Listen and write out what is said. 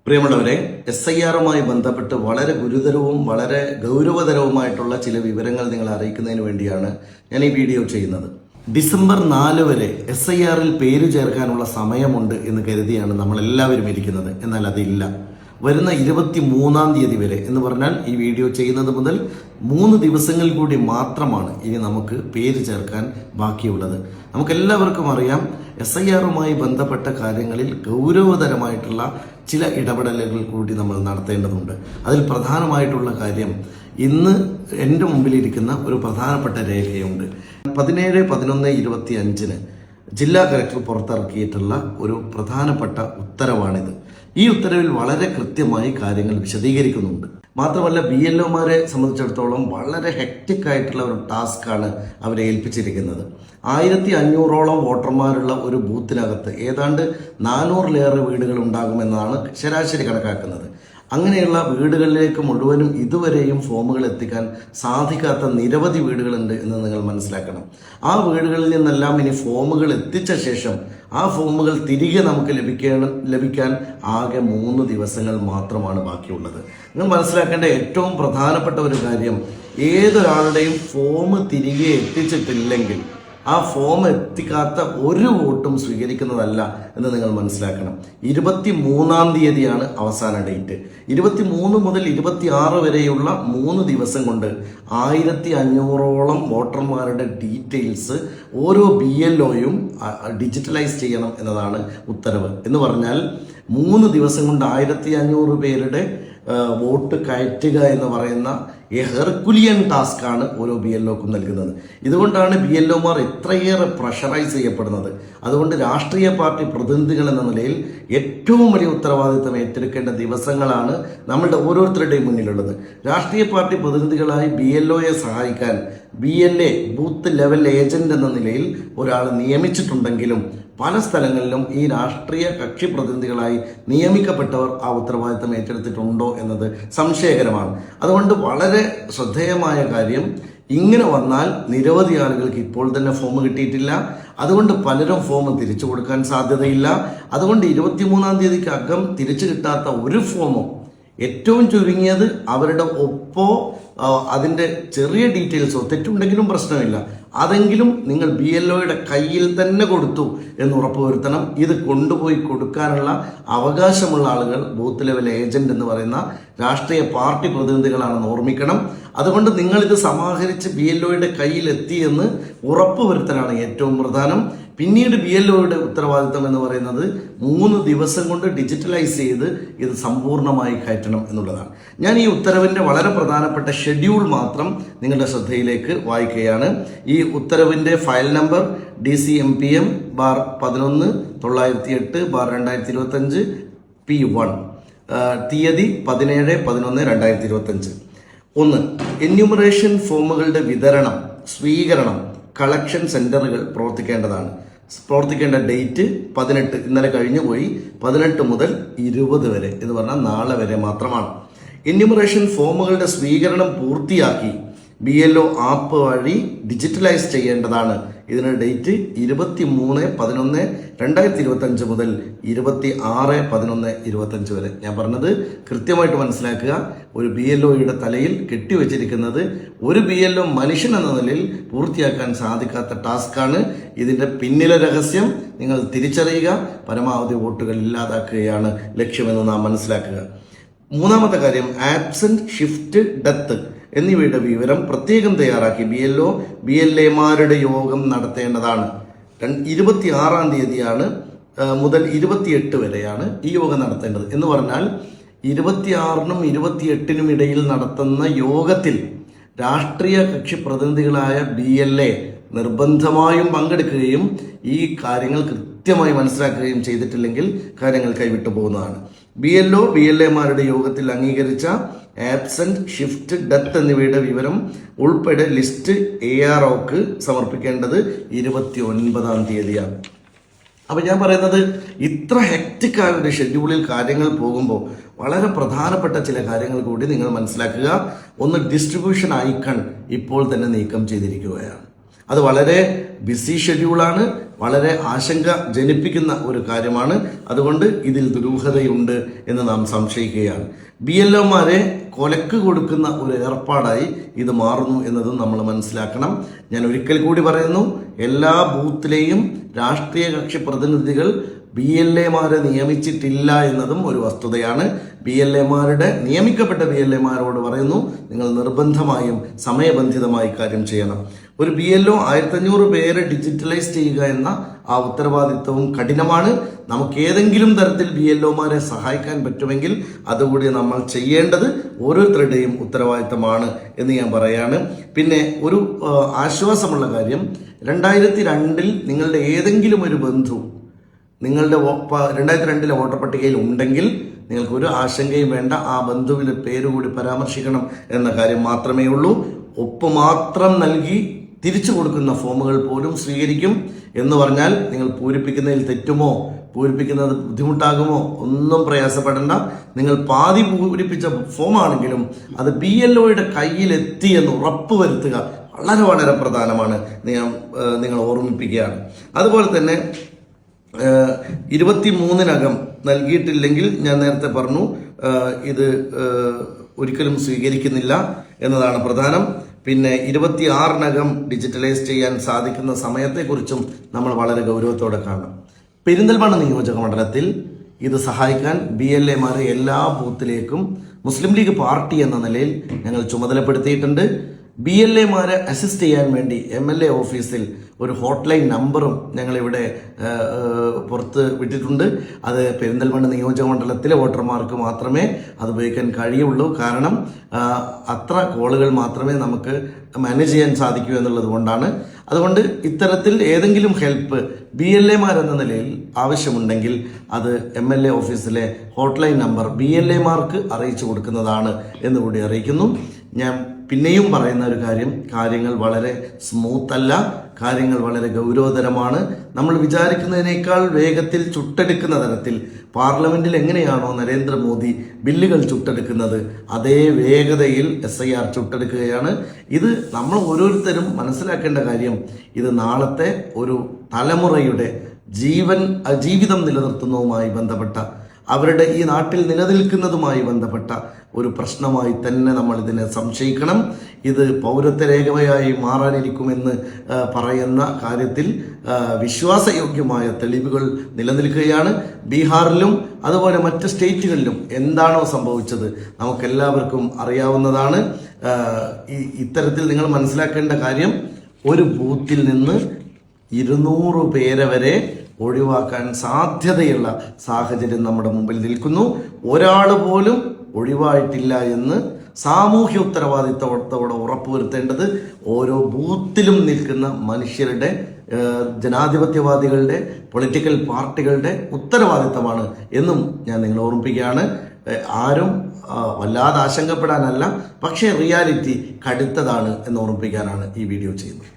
പ്രിയമുള്ളവരെ, SIR-മായി ബന്ധപ്പെട്ട് വളരെ ഗുരുതരവും വളരെ ഗൗരവതരവുമായിട്ടുള്ള ചില വിവരങ്ങൾ നിങ്ങളെ അറിയിക്കുന്നതിന് വേണ്ടിയാണ് ഞാൻ ഈ വീഡിയോ ചെയ്യുന്നത്. ഡിസംബർ 4 വരെ SIR-ൽ പേര് ചേർക്കാനുള്ള സമയമുണ്ട് എന്ന് കരുതിയാണ് നമ്മളെല്ലാവരും ഇരിക്കുന്നത്. എന്നാൽ അതില്ല. വരുന്ന 23-ാം തീയതി വരെ എന്ന് പറഞ്ഞാൽ ഈ വീഡിയോ ചെയ്യുന്നത് മുതൽ 3 ദിവസങ്ങൾ കൂടി മാത്രമാണ് ഇനി നമുക്ക് പേര് ചേർക്കാൻ ബാക്കിയുള്ളത്. നമുക്കെല്ലാവർക്കും അറിയാം, SIR-മായി ബന്ധപ്പെട്ട കാര്യങ്ങളിൽ ഗൗരവതരമായിട്ടുള്ള ചില ഇടപെടലുകൾ കൂടി നമ്മൾ നടത്തേണ്ടതുണ്ട്. അതിൽ പ്രധാനമായിട്ടുള്ള കാര്യം, ഇന്ന് എൻ്റെ മുമ്പിലിരിക്കുന്ന ഒരു പ്രധാനപ്പെട്ട രേഖയുണ്ട്. 17/11/25 ജില്ലാ കലക്ടർ പുറത്തിറക്കിയിട്ടുള്ള ഒരു പ്രധാനപ്പെട്ട ഉത്തരവാണിത്. ഈ ഉത്തരവിൽ വളരെ കൃത്യമായി കാര്യങ്ങൾ വിശദീകരിക്കുന്നുണ്ട്. മാത്രമല്ല, BLOമാരെ സംബന്ധിച്ചിടത്തോളം വളരെ ഹെക്റ്റിക് ആയിട്ടുള്ള ഒരു ടാസ്ക്കാണ് അവരെ ഏൽപ്പിച്ചിരിക്കുന്നത്. 1500ഓളം വോട്ടർമാരുള്ള ഒരു ബൂത്തിനകത്ത് ഏതാണ്ട് 400-ലേറെ വീടുകൾ ഉണ്ടാകുമെന്നാണ് ശരാശരി കണക്കാക്കുന്നത്. അങ്ങനെയുള്ള വീടുകളിലേക്ക് മുഴുവനും ഇതുവരെയും ഫോമുകൾ എത്തിക്കാൻ സാധിക്കാത്ത നിരവധി വീടുകളുണ്ട് എന്ന് നിങ്ങൾ മനസ്സിലാക്കണം. ആ വീടുകളിൽ നിന്നെല്ലാം ഇനി ഫോമുകൾ എത്തിച്ച ശേഷം ആ ഫോമുകൾ തിരികെ നമുക്ക് ലഭിക്കാൻ ആകെ 3 ദിവസങ്ങൾ മാത്രമാണ് ബാക്കിയുള്ളത്. നിങ്ങൾ മനസ്സിലാക്കേണ്ട ഏറ്റവും പ്രധാനപ്പെട്ട ഒരു കാര്യം, ഏതൊരാളുടെയും ഫോം തിരികെ എത്തിച്ചിട്ടില്ലെങ്കിൽ ആ ഫോം എത്തിക്കാത്ത ഒരു വോട്ടും സ്വീകരിക്കുന്നതല്ല എന്ന് നിങ്ങൾ മനസ്സിലാക്കണം. 23-ാം തീയതിയാണ് അവസാന ഡേറ്റ്. 23 മുതൽ 26 വരെയുള്ള 3 ദിവസം കൊണ്ട് 1500ഓളം വോട്ടർമാരുടെ ഡീറ്റെയിൽസ് ഓരോ BLOയും ഡിജിറ്റലൈസ് ചെയ്യണം എന്നതാണ് ഉത്തരവ്. എന്ന് പറഞ്ഞാൽ 3 ദിവസം കൊണ്ട് 1500 പേരുടെ വോട്ട് കയറ്റുക എന്ന് പറയുന്ന ഹെർക്കുലിയൻ ടാസ്ക്കാണ് ഓരോ BLOക്കും നൽകുന്നത്. ഇതുകൊണ്ടാണ് BLOമാർ എത്രയേറെ പ്രഷറൈസ് ചെയ്യപ്പെടുന്നത്. അതുകൊണ്ട് രാഷ്ട്രീയ പാർട്ടി പ്രതിനിധികൾ എന്ന നിലയിൽ ഏറ്റവും വലിയ ഉത്തരവാദിത്തം ഏറ്റെടുക്കേണ്ട ദിവസങ്ങളാണ് നമ്മളുടെ ഓരോരുത്തരുടെയും മുന്നിലുള്ളത്. രാഷ്ട്രീയ പാർട്ടി പ്രതിനിധികളായി BLOയെ സഹായിക്കാൻ BLA ബൂത്ത് ലെവൽ ഏജന്റ് എന്ന നിലയിൽ ഒരാൾ നിയമിച്ചിട്ടുണ്ടെങ്കിലും പല സ്ഥലങ്ങളിലും ഈ രാഷ്ട്രീയ കക്ഷി പ്രതിനിധികളായി നിയമിക്കപ്പെട്ടവർ ആ ഉത്തരവാദിത്തം ഏറ്റെടുത്തിട്ടുണ്ടോ എന്നത് സംശയകരമാണ്. അതുകൊണ്ട് വളരെ ശ്രദ്ധേയമായ കാര്യം, ഇങ്ങനെ വന്നാൽ നിരവധി ആളുകൾക്ക് ഇപ്പോൾ തന്നെ ഫോം കിട്ടിയിട്ടില്ല. അതുകൊണ്ട് പലരും ഫോം തിരിച്ചു കൊടുക്കാൻ സാധ്യതയില്ല. അതുകൊണ്ട് 23-ാം തീയതിക്കകം തിരിച്ചു കിട്ടാത്ത ഒരു ഫോമും, ഏറ്റവും ചുരുങ്ങിയത് അവരുടെ ഒപ്പോ അതിൻ്റെ ചെറിയ ഡീറ്റെയിൽസോ തെറ്റുണ്ടെങ്കിലും പ്രശ്നമില്ല, അതെങ്കിലും നിങ്ങൾ BLOയുടെ കയ്യിൽ തന്നെ കൊടുത്തു എന്ന് ഉറപ്പുവരുത്തണം. ഇത് കൊണ്ടുപോയി കൊടുക്കാനുള്ള അവകാശമുള്ള ആളുകൾ ബൂത്ത് ലെവൽ ഏജന്റ് എന്ന് പറയുന്ന രാഷ്ട്രീയ പാർട്ടി പ്രതിനിധികളാണെന്ന് ഓർമ്മിക്കണം. അതുകൊണ്ട് നിങ്ങളിത് സമാഹരിച്ച് BLOയുടെ കയ്യിൽ എത്തിയെന്ന് ഉറപ്പുവരുത്തലാണ് ഏറ്റവും പ്രധാനം. പിന്നീട് BLOയുടെ ഉത്തരവാദിത്തം എന്ന് പറയുന്നത് 3 ദിവസം കൊണ്ട് ഡിജിറ്റലൈസ് ചെയ്ത് ഇത് സമ്പൂർണ്ണമായി കയറ്റണം എന്നുള്ളതാണ്. ഞാൻ ഈ ഉത്തരവിൻ്റെ വളരെ പ്രധാനപ്പെട്ട ഷെഡ്യൂൾ മാത്രം നിങ്ങളുടെ ശ്രദ്ധയിലേക്ക് വായിക്കുകയാണ്. ഈ ഉത്തരവിൻ്റെ ഫയൽ നമ്പർ DCMPM/11/908/2025 P1, തീയതി 17/11/2025. 1. എന്യൂമറേഷൻ ഫോമുകളുടെ വിതരണം, സ്വീകരണം, കളക്ഷൻ സെന്ററുകൾ പ്രവർത്തിക്കേണ്ട ഡേറ്റ് 18, ഇന്നലെ കഴിഞ്ഞു പോയി. 18 മുതൽ 20 വരെ എന്ന് പറഞ്ഞാൽ നാളെ വരെ മാത്രമാണ്. എന്യൂമറേഷൻ ഫോമുകളുടെ സ്വീകരണം പൂർത്തിയാക്കി BLO ആപ്പ് വഴി ഡിജിറ്റലൈസ് ചെയ്യേണ്ടതാണ്. ഇതിന് ഡേറ്റ് 23/11/2025 മുതൽ 26/11/25 വരെ. ഞാൻ പറഞ്ഞത് കൃത്യമായിട്ട് മനസ്സിലാക്കുക. ഒരു BLOയുടെ തലയിൽ കെട്ടിവെച്ചിരിക്കുന്നത് ഒരു BLO മനുഷ്യൻ എന്ന നിലയിൽ പൂർത്തിയാക്കാൻ സാധിക്കാത്ത ടാസ്ക്കാണ്. ഇതിൻ്റെ പിന്നിലെ രഹസ്യം നിങ്ങൾ തിരിച്ചറിയുക. പരമാവധി വോട്ടുകൾ ഇല്ലാതാക്കുകയാണ് ലക്ഷ്യമെന്ന് നാം മനസ്സിലാക്കുക. 3-ാമത്തെ കാര്യം, ആബ്സെന്റ്, ഷിഫ്റ്റ്, ഡെത്ത് എന്നിവയുടെ വിവരം പ്രത്യേകം തയ്യാറാക്കി BLAമാരുടെ യോഗം നടത്തേണ്ടതാണ്. 26-ാം തീയതിയാണ് മുതൽ 28 വരെയാണ് ഈ യോഗം നടത്തേണ്ടത്. എന്ന് പറഞ്ഞാൽ 26-നും 28-നും ഇടയിൽ നടത്തുന്ന യോഗത്തിൽ രാഷ്ട്രീയ കക്ഷി പ്രതിനിധികളായ BLA നിർബന്ധമായും പങ്കെടുക്കുകയും ഈ കാര്യങ്ങൾ കൃത്യമായി മനസ്സിലാക്കുകയും ചെയ്തിട്ടില്ലെങ്കിൽ കാര്യങ്ങൾ കൈവിട്ടു പോകുന്നതാണ്. BLAമാരുടെ യോഗത്തിൽ അംഗീകരിച്ച ആബ്സെന്റ്, ഷിഫ്റ്റ്, ഡെത്ത് എന്നിവയുടെ വിവരം ഉൾപ്പെടെ ലിസ്റ്റ് AROക്ക് സമർപ്പിക്കേണ്ടത് 29-ാം തീയതിയാണ്. അപ്പം ഞാൻ പറയുന്നത്, ഇത്ര ഹെക്റ്റിക്കായ ഒരു ഷെഡ്യൂളിൽ കാര്യങ്ങൾ പോകുമ്പോൾ വളരെ പ്രധാനപ്പെട്ട ചില കാര്യങ്ങൾ കൂടി നിങ്ങൾ മനസ്സിലാക്കുക. ഒന്ന്, ഡിസ്ട്രിബ്യൂഷൻ ഐക്കൺ ഇപ്പോൾ തന്നെ നീക്കം ചെയ്തിരിക്കുകയാണ്. അത് വളരെ ബിസി ഷെഡ്യൂളാണ്. വളരെ ആശങ്ക ജനിപ്പിക്കുന്ന ഒരു കാര്യമാണ്. അതുകൊണ്ട് ഇതിൽ ദുരൂഹതയുണ്ട് എന്ന് നാം സംശയിക്കുകയാണ്. BLOമാരെ കൊലക്ക് കൊടുക്കുന്ന ഒരു ഏർപ്പാടായി ഇത് മാറുന്നു എന്നതും നമ്മൾ മനസ്സിലാക്കണം. ഞാൻ ഒരിക്കൽ കൂടി പറയുന്നു, എല്ലാ ബൂത്തിലെയും രാഷ്ട്രീയ കക്ഷി പ്രതിനിധികൾ BLAമാരെ നിയമിച്ചിട്ടില്ല എന്നതും ഒരു വസ്തുതയാണ്. നിയമിക്കപ്പെട്ട BLAമാരോട് പറയുന്നു, നിങ്ങൾ നിർബന്ധമായും സമയബന്ധിതമായി കാര്യം ചെയ്യണം. ഒരു BLO 1500 പേരെ ഡിജിറ്റലൈസ് ചെയ്യുക എന്ന ആ ഉത്തരവാദിത്വവും കഠിനമാണ്. നമുക്ക് ഏതെങ്കിലും തരത്തിൽ BLOമാരെ സഹായിക്കാൻ പറ്റുമെങ്കിൽ അതുകൂടി നമ്മൾ ചെയ്യേണ്ടത് ഓരോരുത്തരുടെയും ഉത്തരവാദിത്തമാണ് എന്ന് ഞാൻ പറയാണ്. പിന്നെ ഒരു ആശ്വാസമുള്ള കാര്യം, 2002 നിങ്ങളുടെ ഏതെങ്കിലും ഒരു ബന്ധു നിങ്ങളുടെ 2002 വോട്ടർ പട്ടികയിൽ ഉണ്ടെങ്കിൽ നിങ്ങൾക്ക് ഒരു ആശങ്കയും വേണ്ട. ആ ബന്ധുവിന്റെ പേര് കൂടി പരാമർശിക്കണം എന്ന കാര്യം മാത്രമേ ഉള്ളൂ. ഒപ്പ് മാത്രം നൽകി തിരിച്ചു കൊടുക്കുന്ന ഫോമുകൾ പോലും സ്വീകരിക്കും എന്ന് പറഞ്ഞാൽ നിങ്ങൾ പൂരിപ്പിക്കുന്നതിൽ തെറ്റുമോ, പൂരിപ്പിക്കുന്നത് ബുദ്ധിമുട്ടാകുമോ ഒന്നും പ്രയാസപ്പെടേണ്ട. നിങ്ങൾ പാതി പൂരിപ്പിച്ച ഫോമാണെങ്കിലും അത് BLOയുടെ കയ്യിലെത്തി എന്ന് ഉറപ്പുവരുത്തുക വളരെ വളരെ പ്രധാനമാണ്. നിങ്ങൾ ഓർമ്മിപ്പിക്കുകയാണ്. അതുപോലെ തന്നെ 23-നകം നൽകിയിട്ടില്ലെങ്കിൽ ഞാൻ നേരത്തെ പറഞ്ഞു ഇത് ഒരിക്കലും സ്വീകരിക്കുന്നില്ല എന്നതാണ് പ്രധാനം. പിന്നെ 26-നകം ഡിജിറ്റലൈസ് ചെയ്യാൻ സാധിക്കുന്ന സമയത്തെക്കുറിച്ചും നമ്മൾ വളരെ ഗൗരവത്തോടെ കാണണം. പെരിന്തൽമണ്ണ നിയോജക മണ്ഡലത്തിൽ ഇത് സഹായിക്കാൻ BLAമാരെ എല്ലാ ബൂത്തിലേക്കും മുസ്ലിം ലീഗ് പാർട്ടി എന്ന നിലയിൽ ഞങ്ങൾ ചുമതലപ്പെടുത്തിയിട്ടുണ്ട്. BLAമാരെ അസിസ്റ്റ് ചെയ്യാൻ വേണ്ടി MLA ഓഫീസിൽ ഒരു ഹോട്ട്ലൈൻ നമ്പറും ഞങ്ങളിവിടെ പുറത്ത് വിട്ടിട്ടുണ്ട്. അത് പെരിന്തൽമണ്ണ നിയോജക മണ്ഡലത്തിലെ വോട്ടർമാർക്ക് മാത്രമേ അത് ഉപയോഗിക്കാൻ കഴിയുള്ളൂ. കാരണം അത്ര കോളുകൾ മാത്രമേ നമുക്ക് മാനേജ് ചെയ്യാൻ സാധിക്കൂ എന്നുള്ളത് കൊണ്ടാണ്. അതുകൊണ്ട് ഇത്തരത്തിൽ ഏതെങ്കിലും ഹെൽപ്പ് BLAമാരെന്ന നിലയിൽ ആവശ്യമുണ്ടെങ്കിൽ അത് MLA ഓഫീസിലെ ഹോട്ട്ലൈൻ നമ്പർ BLAമാർക്ക് അറിയിച്ചു കൊടുക്കുന്നതാണ് എന്നുകൂടി അറിയിക്കുന്നു. ഞാൻ പിന്നെയും പറയുന്ന ഒരു കാര്യം, കാര്യങ്ങൾ വളരെ സ്മൂത്ത് അല്ല, കാര്യങ്ങൾ വളരെ ഗൗരവതരമാണ്. നമ്മൾ വിചാരിക്കുന്നതിനേക്കാൾ വേഗത്തിൽ ചുട്ടെടുക്കുന്ന തരത്തിൽ പാർലമെന്റിൽ എങ്ങനെയാണോ നരേന്ദ്രമോദി ബില്ലുകൾ ചുട്ടെടുക്കുന്നത് അതേ വേഗതയിൽ SIR ചുട്ടെടുക്കുകയാണ്. ഇത് നമ്മൾ ഓരോരുത്തരും മനസ്സിലാക്കേണ്ട കാര്യം, ഇത് നാളത്തെ ഒരു തലമുറയുടെ ജീവിതം നിലനിർത്തുന്നതുമായി ബന്ധപ്പെട്ട, അവരുടെ ഈ നാട്ടിൽ നിലനിൽക്കുന്നതുമായി ബന്ധപ്പെട്ട ഒരു പ്രശ്നമായി തന്നെ നമ്മൾ ഇതിനെ സംശയിക്കണം. ഇത് പൗരത്വ രേഖയായി മാറാനിരിക്കുമെന്ന് പറയുന്ന കാര്യത്തിൽ വിശ്വാസയോഗ്യമായ തെളിവുകൾ നിലനിൽക്കുകയാണ്. ബീഹാറിലും അതുപോലെ മറ്റ് സ്റ്റേറ്റുകളിലും എന്താണോ സംഭവിച്ചത് നമുക്കെല്ലാവർക്കും അറിയാവുന്നതാണ്. ഇത്തരത്തിൽ നിങ്ങൾ മനസ്സിലാക്കേണ്ട കാര്യം, ഒരു ബൂത്തിൽ നിന്ന് 200 പേരെ വരെ ഒഴിവാക്കാൻ സാധ്യതയുള്ള സാഹചര്യം നമ്മുടെ മുമ്പിൽ നിൽക്കുന്നു. ഒരാൾ പോലും ഒഴിവായിട്ടില്ല എന്ന് സാമൂഹ്യ ഉത്തരവാദിത്തത്തോടെ ഉറപ്പുവരുത്തേണ്ടത് ഓരോ ബൂത്തിലും നിൽക്കുന്ന മനുഷ്യരുടെ, ജനാധിപത്യവാദികളുടെ, പൊളിറ്റിക്കൽ പാർട്ടികളുടെ ഉത്തരവാദിത്തമാണ് എന്നും ഞാൻ നിങ്ങളെ ഓർമ്മിപ്പിക്കുകയാണ്. ആരും വല്ലാതെ ആശങ്കപ്പെടാനല്ല, പക്ഷേ റിയാലിറ്റി കടുത്തതാണ് എന്ന് ഓർമ്മിപ്പിക്കാനാണ് ഈ വീഡിയോ ചെയ്യുന്നത്.